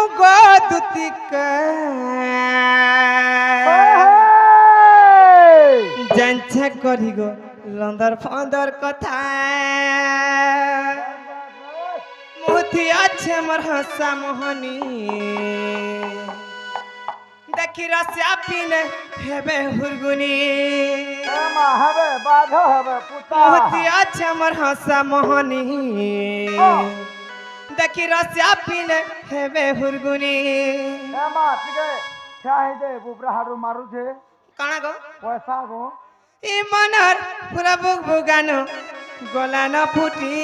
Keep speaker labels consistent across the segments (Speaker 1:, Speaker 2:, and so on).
Speaker 1: मुगो दुतिका জানছে করিগ লন্দর ফন্দর কথা মুথি আছে মোর হসা মোহনী দেখি রসিয়া পিলে হেবে হুরগুনি
Speaker 2: হবে বাধ হবে পুতা
Speaker 1: মুথি আছে মোর হসা মোহনী দেখি রসিয়া পিলে হেবে হুরগুনি
Speaker 2: মা ଟିକେ চাহিদে বুবরা হাড়ু মারুছে
Speaker 1: কানা গো
Speaker 2: পয়সা গো
Speaker 1: ই মনর পুরা বুক বুগানো গলা না ফুটি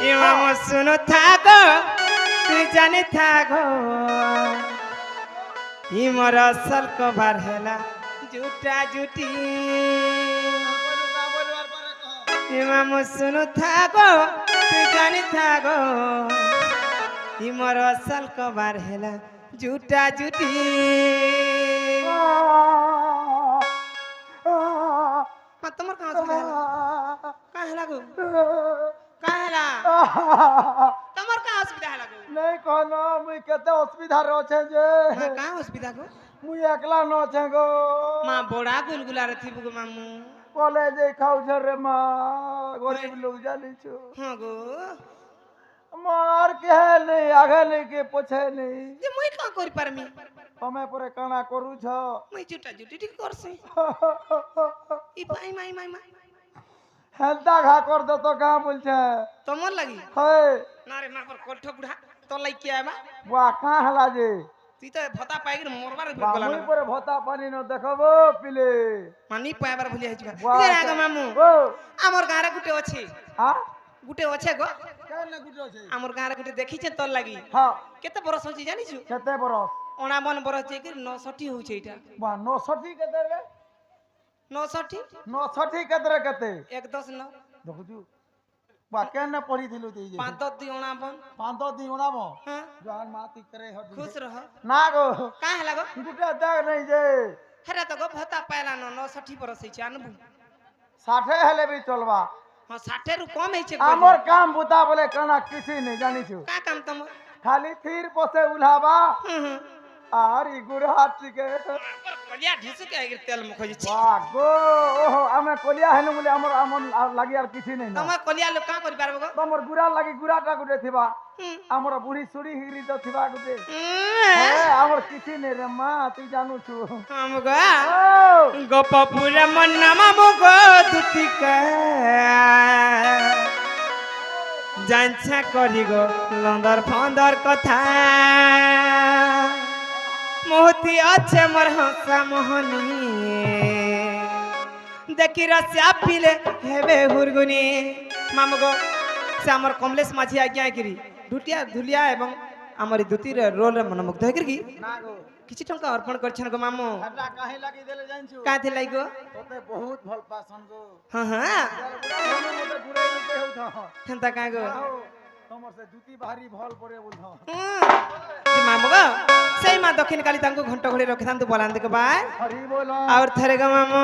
Speaker 1: ই মাম শুনো থাকো তুই জানি থাকো ই মোর অসল কভার হেলা জুটা জুটি ই মাম শুনো থাকো তুই জানি থাকো ই মোর অসল কভার হেলা জুটা জুটি তোমার কাজ কাহে লাগো কাহেলা তোমার কাজ অসুবিধা লাগো
Speaker 2: नहीं कहनो मुई केते असुविधा रे छे जे
Speaker 1: का অসুবিধা গো
Speaker 2: मुई एकला न छे गो
Speaker 1: মা বড়া গুলগুলা রে থিবু গো মামু
Speaker 2: कॉलेज खाऊ छे रे मां गरीब लोग जानी छु
Speaker 1: হ্যাঁ গো
Speaker 2: मार के नहीं आगे नहीं के पछे नहीं
Speaker 1: যে মুই কা করি পারমি
Speaker 2: तमे परे काना करू छ
Speaker 1: মুই জুটা জুটি ঠিক করছি ই মাই মাই মাই মাই
Speaker 2: हेलता घा कर दो तो का बोल छे
Speaker 1: তোমার লাগি
Speaker 2: हे
Speaker 1: না রে মা পর কলঠ বুড়া তোর লাগি কি আইবা
Speaker 2: वा का हला जे
Speaker 1: তুই তো ভতা পাইগি মরবার গলা
Speaker 2: मुई परे भता पानी न देखबो पिले
Speaker 1: মানি পাইবার ভুলি আইছিবা
Speaker 2: वाह,
Speaker 1: যে রাগ মামু
Speaker 2: ओ
Speaker 1: আমার গারে গুটে আছে
Speaker 2: हां
Speaker 1: গুটে আছে গো
Speaker 2: केन न गुटो छे
Speaker 1: আমার গারে গুটে দেখিছে তোর লাগি
Speaker 2: हां
Speaker 1: কেতে বরস হচ্ছে জানিছু
Speaker 2: केते बरस
Speaker 1: 59 বরস যে 69 হচ্ছে এটা
Speaker 2: वा 960 केते रे
Speaker 1: 69
Speaker 2: 960 केते रे केते
Speaker 1: 110 9
Speaker 2: देखुछु वा केन न पढ़ी थिलु ते जे
Speaker 1: 5 10 2 59
Speaker 2: पांतो दिउना मो
Speaker 1: हां
Speaker 2: जान माती करे हट
Speaker 1: खुश रह
Speaker 2: ना गो
Speaker 1: का है लगो
Speaker 2: गुटे देख नहीं जे
Speaker 1: हेरा तो गो भता पाइला न 69 बरस है जानबू
Speaker 2: 60 हेले भी चलबा
Speaker 1: हां 60 रु कम है छे
Speaker 2: हमर काम बुता बोले कना किछि नहीं जानी छु
Speaker 1: का काम तुम
Speaker 2: खाली थीर पोसे उलाबा
Speaker 1: हम्म
Speaker 2: आर ई गुरहाट के
Speaker 1: कलिया ढिसु के आगे तेल में खोजी
Speaker 2: वाह गो ओहो हमें कोलिया हेनु बोले हमर हमर लागि आर किछि नहीं ना
Speaker 1: तुम कलिया लोग का करि पारबो गो
Speaker 2: तमर गुरा लागि गुराटा गुटे थिबा हमर बुढ़ी सुड़ी हिरी तो थिबा गुटे
Speaker 1: हम्म
Speaker 2: ए हमर किछि नहीं रे मां तू जानू छु
Speaker 1: हम गो
Speaker 2: ओ
Speaker 1: गोपपुर मन नाम गो दुतिका জানছা করি গো লন্দর ফন্দর কথা মোহতি আছে মোর হসা মোহনী দেখি রসিয়া পিলে হেবে হুরগুনি মামু গো সে আমার কমলেশ মাঝি আজ্ঞা করি ধুটিয়া ধুলিয়া এবং আমার দুতির রোল মন মুগ্ধ হয়ে কি
Speaker 2: না গো
Speaker 1: কিছু টঙ্কা অর্পণ করছেন গো মামু
Speaker 2: হাটা কাহে লাগি দেলে জানছু
Speaker 1: কাথে লাই গো
Speaker 2: তোতে বহুত ভাল পাसन गो
Speaker 1: হ্যাঁ হ্যাঁ
Speaker 2: मते घुराई देते हो तो
Speaker 1: হেনতা কা গো
Speaker 2: तमर से जूती भारी भल पड़े बोल
Speaker 1: যে মামু গো সেই মা দক্ষিণ কালী তাঙ্কু ঘন্ট ঘড়ি রখিথান্তু বলান দেখো বাই
Speaker 2: हरी बोल
Speaker 1: और थरे गो मामू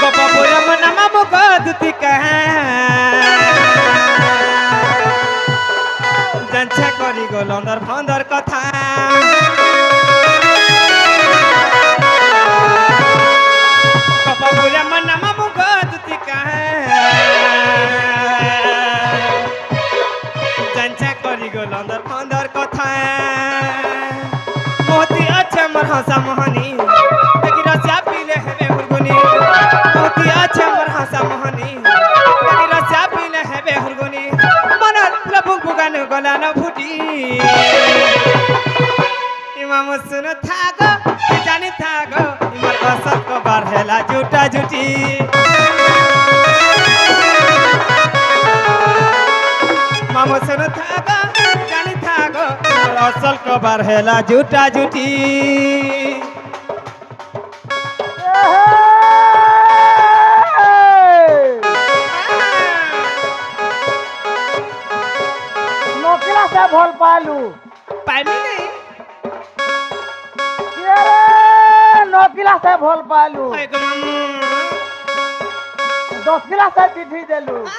Speaker 1: गोपपुरम नाम गो दुतिका জানছা করি গো লন্দর ফন্দর কথা গোপপুরম নাম গো দুতিকা জানছা করি গো লন্দর ফন্দর কথা মোতি আছে মোর হাসা মোহনী দেখি রসিয়া পিলে হেবে হুরগুনি মোতি আছে মোর হাসা মোহনী দেখি রসিয়া পিলে হেবে হুরগুনি মনর প্রভু বুগান গলা না ফুটি ইমাম শুন থাগো জানি থাগো ইমার অসল কবার হেলা জুটা জুটি মামু শুন থাগো জানি থাগো ইমার অসল কবার হেলা জুটা জুটি
Speaker 2: नोकरा से भल पालू
Speaker 1: पाइमी नहीं
Speaker 2: के रे ক্লাসে ভল পাইলু
Speaker 1: হয় গো মামু
Speaker 2: 10 ক্লাসে চিঠি দেলু
Speaker 1: আ,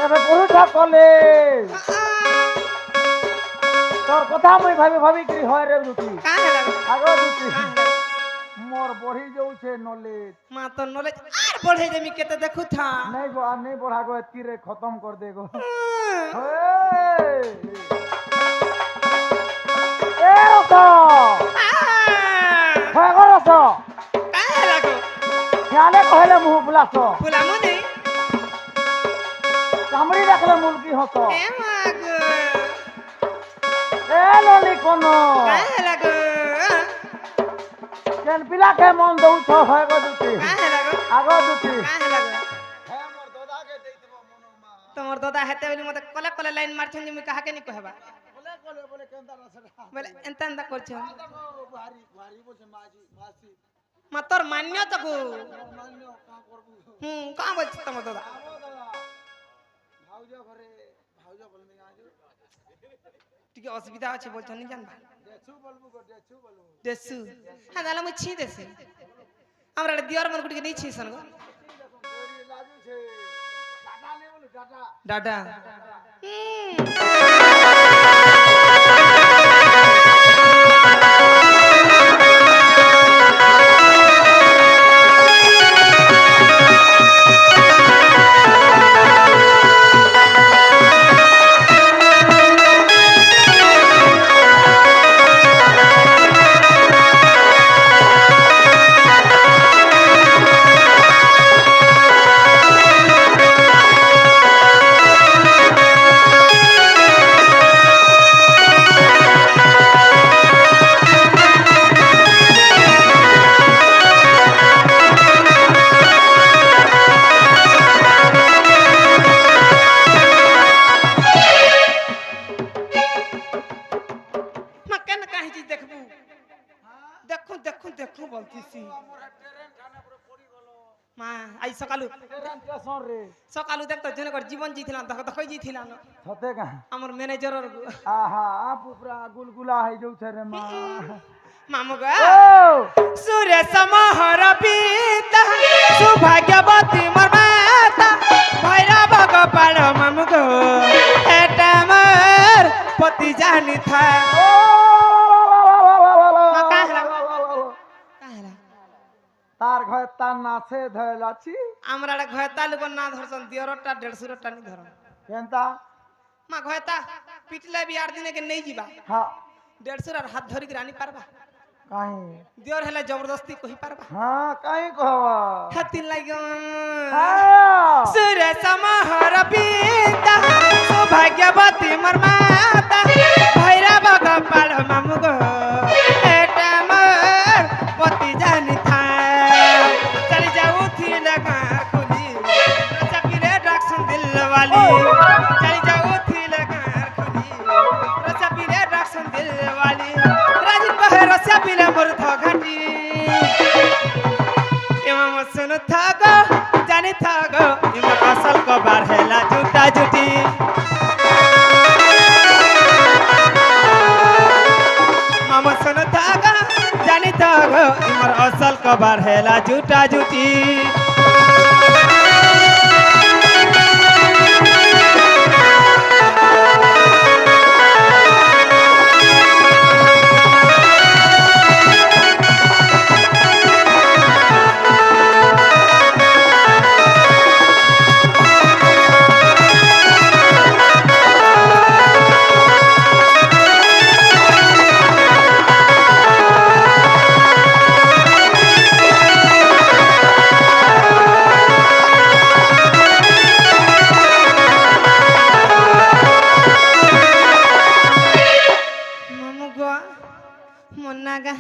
Speaker 2: এবে পড়ুছ কলেজ
Speaker 1: আ,
Speaker 2: তোর কথা মুই ভাবি ভাবি কি হয় রে দুটি
Speaker 1: কাঁ হেলা গো?
Speaker 2: আগো দুটি
Speaker 1: কাঁ হেলা গো?
Speaker 2: মোর বঢ়ি যাউছে নলেজ
Speaker 1: মা তো নলেজ আর বঢ়াই দেমি কেতে দেখু থা
Speaker 2: नहीं गो आ नहीं बढ़ा गो एतकी रे खत्म कर दे गो
Speaker 1: আ,
Speaker 2: ए रसो है गो रसो
Speaker 1: কাঁ হেলা গো?
Speaker 2: ख्याले कहले मुंह बुलासो
Speaker 1: ফুলামু নেই
Speaker 2: कामड़ी देखले मुल की हसो
Speaker 1: এ মা গো
Speaker 2: ए लोली कोनो
Speaker 1: কাঁ হেলা গো?
Speaker 2: केन पिला के मन दउ छो है गो दुती
Speaker 1: কাঁ হেলা গো?
Speaker 2: आगो दुती
Speaker 1: কাঁ হেলা গো?
Speaker 2: है मोर दादा के देई देबो मनो मा
Speaker 1: তোমার দাদা হেতে বলি মতে কলে কলে লাইন মারছেন যে মুই কাহাকে নি কহবা
Speaker 2: बोले केनता रसरा
Speaker 1: বলে এন্তা এন্তা করছো
Speaker 2: देखो भारी भारी बोसे माजी मासी
Speaker 1: মা তোর মান্য তো গো
Speaker 2: मान्यो का करबू
Speaker 1: কাঁ বলছিস তোমার দাদা
Speaker 2: आगो दादा भाउजो घरे भाउजो बोलने आजो
Speaker 1: টিকে অসুবিধা আছে বলছো নি জানবা
Speaker 2: देछु बोलबू गो देछु बोलबू
Speaker 1: দেসু হ্যাঁ তাহলে মুই ছি দেছে আমরা একটা দিওর মন গুটিকে নিছি সন গো
Speaker 2: देखो गोरी लाजू छे टाटा ले बोलू टाटा
Speaker 1: ডাডা মা কেন কাহি জি দেখবু দেখু দেখু দেখু বলতিছি মা আই সকালু
Speaker 2: ट्रेन स्टेशन रे
Speaker 1: সকালু দেখতো জনে কর জীবন জিছিলাম দেখো দেখো জিছিলাম
Speaker 2: छते का
Speaker 1: আমার ম্যানেজার
Speaker 2: आहा आप उपरा गुलगुला है जो छे रे मां
Speaker 1: মামু গো
Speaker 2: ओ
Speaker 1: सूर्य समहर पीता सौभाग्यवती मोर माता भैरव गोपाल मामु गो एटा मोर पति जानी था কাহেলা
Speaker 2: तार घर ताना से धलाची
Speaker 1: আমরা একটা ঘয়তা লোক না ধরছন দিয়রটা 150 টা নি ধরন
Speaker 2: केनता
Speaker 1: মা ঘয়তা পিটলে বি 8 দিনে কে নেই ଯିবা
Speaker 2: हां
Speaker 1: 150 আর হাত ধরি রানি পারবা
Speaker 2: काहे
Speaker 1: দিয়র হেলে জবরদস্তি কহি পারবা
Speaker 2: हां काहे कहवा
Speaker 1: হাতিন লাগি
Speaker 2: हां
Speaker 1: सूर्य समहर पीता सौभाग्यवती मोर माता भैरव गोपाल मामु गो एटा मोर पति जानी था चली जाऊ थी लगा खुली रचा पीले डाक्सन दिल वाली चली जाऊ थी लगा खुली रचा पीले डाक्सन दिल वाली राजिन बहे रचा पीले मोर थो घाटी एमा सुन थागो जानी थागो इमा असल को बारहेला जुटा जुटी मामा सुन थागो जानी थागो इमा असल को बारहेला जुटा जुटी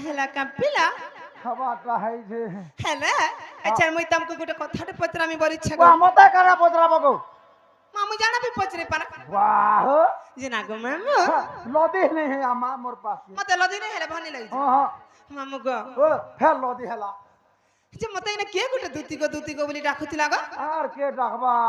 Speaker 1: হেলা কাপিলা
Speaker 2: खबाटा है जे
Speaker 1: হেলা আচ্ছা মই তমকো গোটে কথাটা পচরামি বড় ইচ্ছা
Speaker 2: वा
Speaker 1: গো
Speaker 2: मता करा पोतरा बगो
Speaker 1: মামু জানাবি পচরে পারা
Speaker 2: वाह
Speaker 1: যে না গো মামু
Speaker 2: लदी नहीं है आमा मोर पास
Speaker 1: মতে লদি নে হেলা ভানি লাগি
Speaker 2: हां हां
Speaker 1: মামু গো
Speaker 2: ओ फेर लदी हला
Speaker 1: যে মতে এনে কে গোটে দুতি গো বলি রাখুতিলা গো
Speaker 2: आर के डाकबा